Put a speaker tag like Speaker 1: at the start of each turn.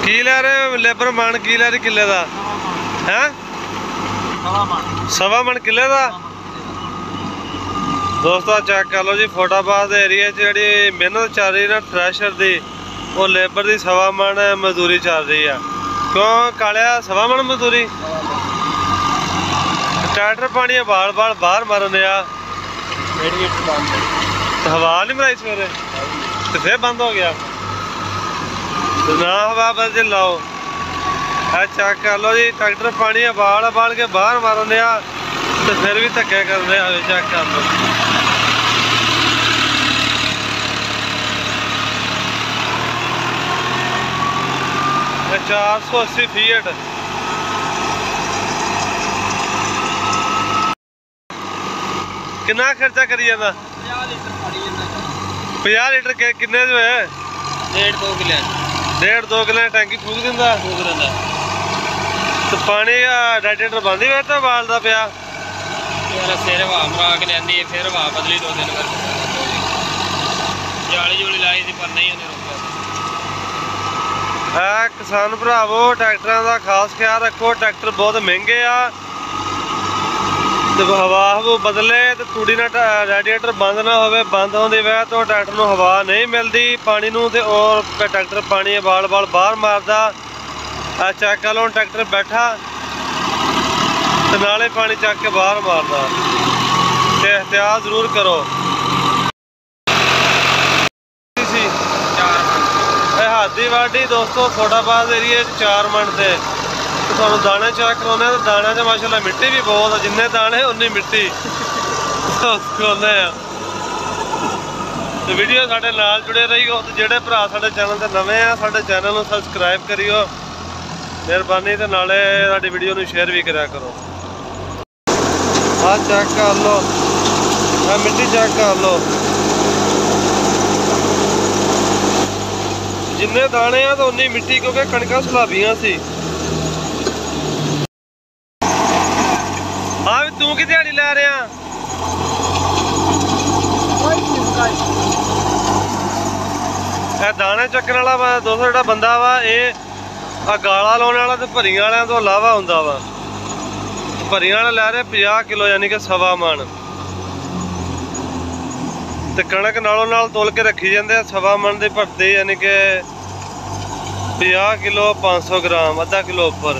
Speaker 1: की लै रहे हो लेबर मन की लै रही किले का है? 1.25 मन किले का। दोस्तों चेक कर लो जी फोटाबाद एरिया जी मेहनत चल रही ना थ्रैशर की वो लेबर की 1.25 मन मजदूरी चल रही है। क्यों कालिया 1.25 मन मजदूरी? ट्रैक्टर पानी बाल बाल बाहर मारन दिया हवा नहीं बनाई सवेरे तो फिर बंद हो गया ना हवा बस लाओ। चेक कर लो जी ट्रैक्टर पानी बाल बाल के बाहर मारन दिया तो फिर भी धक्के कर रहे। चेक कर लो 480 फीट। कितना खर्चा करी जाता? 50 लीटर के किन्ने जो है? 1.5-2 किले टैंकी फूक दिंदा तो पानी रेडिएटर बंद ही बैठा बालदा पिया
Speaker 2: यार सिर हवा मरा के लियांदी फिर हवा बदली 2 दिन कर जाली जुली लाई थी पर नहीं उन्हें रोकिया।
Speaker 1: किसान भरावो ट्रैक्टरों का खास ख्याल रखो ट्रैक्टर बहुत महंगे आ जब हवा वो बदले तो तूड़ी ना रेडिएटर बंद ना हो बंद होने वजह तो ट्रैक्टर को हवा नहीं मिलती पानी नूं ते और ट्रैक्टर पानी बाल बाल बाहर मारदा। चेक कर लो ट्रैक्टर बैठा तो नाले पानी चक के बाहर मारदा ते एहतियात जरूर करो। हादी वाडी दोस्तों फोटाबाद एरिए 4 मन से तो दाने चेक कराने तो दाने च माशाल्लाह मिट्टी भी बहुत है जिन्ने दाने उन्नी मिट्टी खोलने तो वीडियो साढ़े नाल जुड़े रहियो तो जेडे भरा साढ़े चैनल से नवे हैं साढ़े चैनल को सबसक्राइब करियो मेहरबानी तो नाले साडी वीडियो को शेयर भी करा करो। चेक कर लो मिट्टी चेक कर लो जिन्ने दाने आ तो उन्नी मिट्टी क्योंकि कणकां सलाबियां सी। हाँ तू की दिहाड़ी लै रहा? दाने चक्कन वाला दोस्तों जो बंदा वा ये गाला लाने वाला तो भरियां वालियां तो इलावा हुंदा वा। भरियां वाले लै रहे 50 किलो यानी कि 1.25 मन ते कणक नालों नाल तोल के रखी जाते 1.25 मन की भरती यानी कि 50 किलो 500 ग्राम, आधा किलो उपर।